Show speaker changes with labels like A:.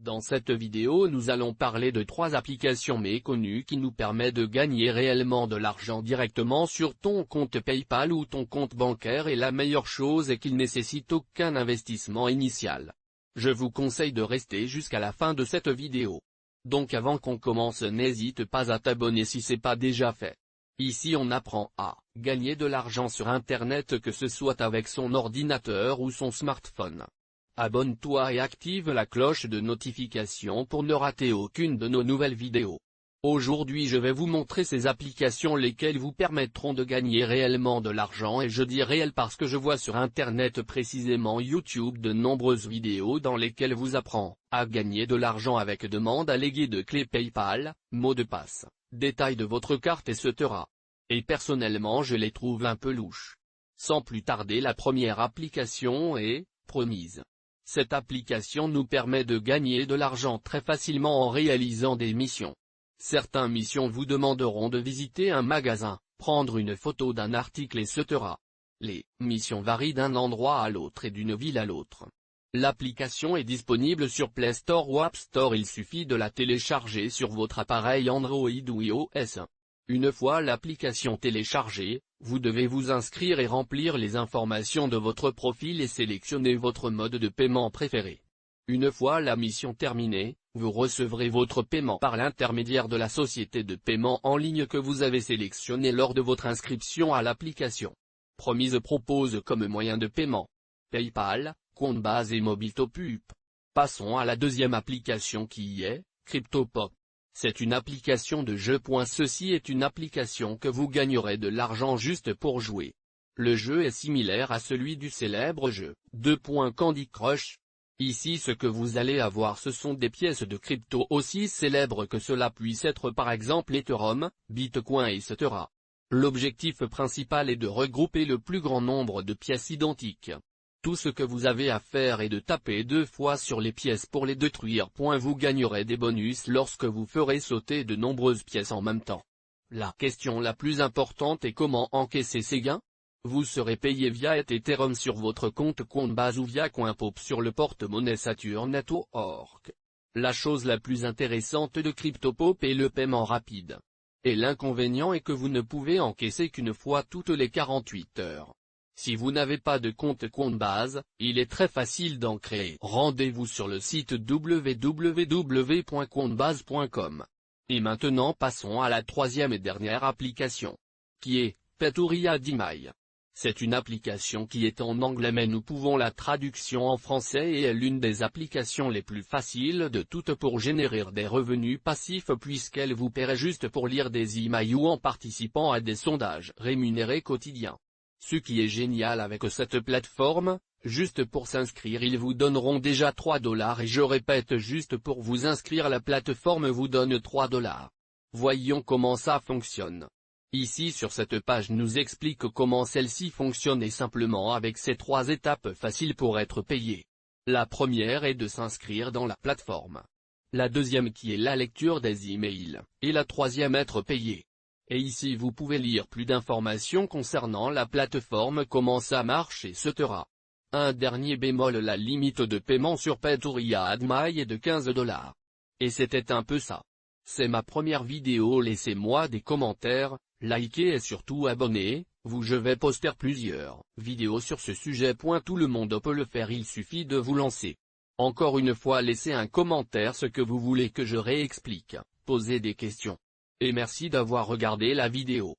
A: Dans cette vidéo nous allons parler de 3 applications méconnues qui nous permettent de gagner réellement de l'argent directement sur ton compte PayPal ou ton compte bancaire, et la meilleure chose est qu'ils nécessitent aucun investissement initial. Je vous conseille de rester jusqu'à la fin de cette vidéo. Donc avant qu'on commence, n'hésite pas à t'abonner si c'est pas déjà fait. Ici on apprend à gagner de l'argent sur Internet, que ce soit avec son ordinateur ou son smartphone. Abonne-toi et active la cloche de notification pour ne rater aucune de nos nouvelles vidéos. Aujourd'hui je vais vous montrer ces applications lesquelles vous permettront de gagner réellement de l'argent, et je dis réel parce que je vois sur Internet, précisément YouTube, de nombreuses vidéos dans lesquelles vous apprend à gagner de l'argent avec demande alléguée de clé PayPal, mot de passe, détail de votre carte etc. Et personnellement je les trouve un peu louches. Sans plus tarder, la première application est Promise. Cette application nous permet de gagner de l'argent très facilement en réalisant des missions. Certaines missions vous demanderont de visiter un magasin, prendre une photo d'un article etc. Les missions varient d'un endroit à l'autre et d'une ville à l'autre. L'application est disponible sur Play Store ou App Store, il suffit de la télécharger sur votre appareil Android ou iOS. Une fois l'application téléchargée, vous devez vous inscrire et remplir les informations de votre profil et sélectionner votre mode de paiement préféré. Une fois la mission terminée, vous recevrez votre paiement par l'intermédiaire de la société de paiement en ligne que vous avez sélectionnée lors de votre inscription à l'application. Promise propose comme moyen de paiement PayPal, compte base et mobile top-up. Passons à la deuxième application qui est CryptoPop. C'est une application de jeu. Ceci est une application que vous gagnerez de l'argent juste pour jouer. Le jeu est similaire à celui du célèbre jeu Candy Crush. Ici ce que vous allez avoir, ce sont des pièces de crypto aussi célèbres que cela puisse être par exemple Ethereum, Bitcoin etc. L'objectif principal est de regrouper le plus grand nombre de pièces identiques. Tout ce que vous avez à faire est de taper 2 fois sur les pièces pour les détruire. Vous gagnerez des bonus lorsque vous ferez sauter de nombreuses pièces en même temps. La question la plus importante est comment encaisser ces gains. Vous serez payé via Ethereum sur votre compte Coinbase ou via CoinPop sur le porte-monnaie Saturn.org. La chose la plus intéressante de CryptoPop est le paiement rapide. Et l'inconvénient est que vous ne pouvez encaisser qu'une fois toutes les 48 heures. Si vous n'avez pas de compte Coinbase, il est très facile d'en créer. Rendez-vous sur le site www.coinbase.com. Et maintenant passons à la troisième et dernière application, qui est Peturia.dmy. C'est une application qui est en anglais, mais nous pouvons la traduction en français, et est l'une des applications les plus faciles de toutes pour générer des revenus passifs, puisqu'elle vous paierait juste pour lire des emails ou en participant à des sondages rémunérés quotidiens. Ce qui est génial avec cette plateforme, juste pour s'inscrire ils vous donneront déjà 3 $, et je répète, juste pour vous inscrire la plateforme vous donne 3 $. Voyons comment ça fonctionne. Ici sur cette page nous explique comment celle-ci fonctionne, et simplement avec ces 3 étapes faciles pour être payé. La première est de s'inscrire dans la plateforme. La deuxième qui est la lecture des emails, et la troisième être payé. Et ici vous pouvez lire plus d'informations concernant la plateforme, comment ça marche etc. Un dernier bémol, la limite de paiement sur Peturia.dmy est de 15 $. Et c'était un peu ça. C'est ma première vidéo, laissez-moi des commentaires, likez et surtout abonnez-vous, je vais poster plusieurs vidéos sur ce sujet. Tout le monde peut le faire, il suffit de vous lancer. Encore une fois, laissez un commentaire ce que vous voulez que je réexplique, posez des questions. Et merci d'avoir regardé la vidéo.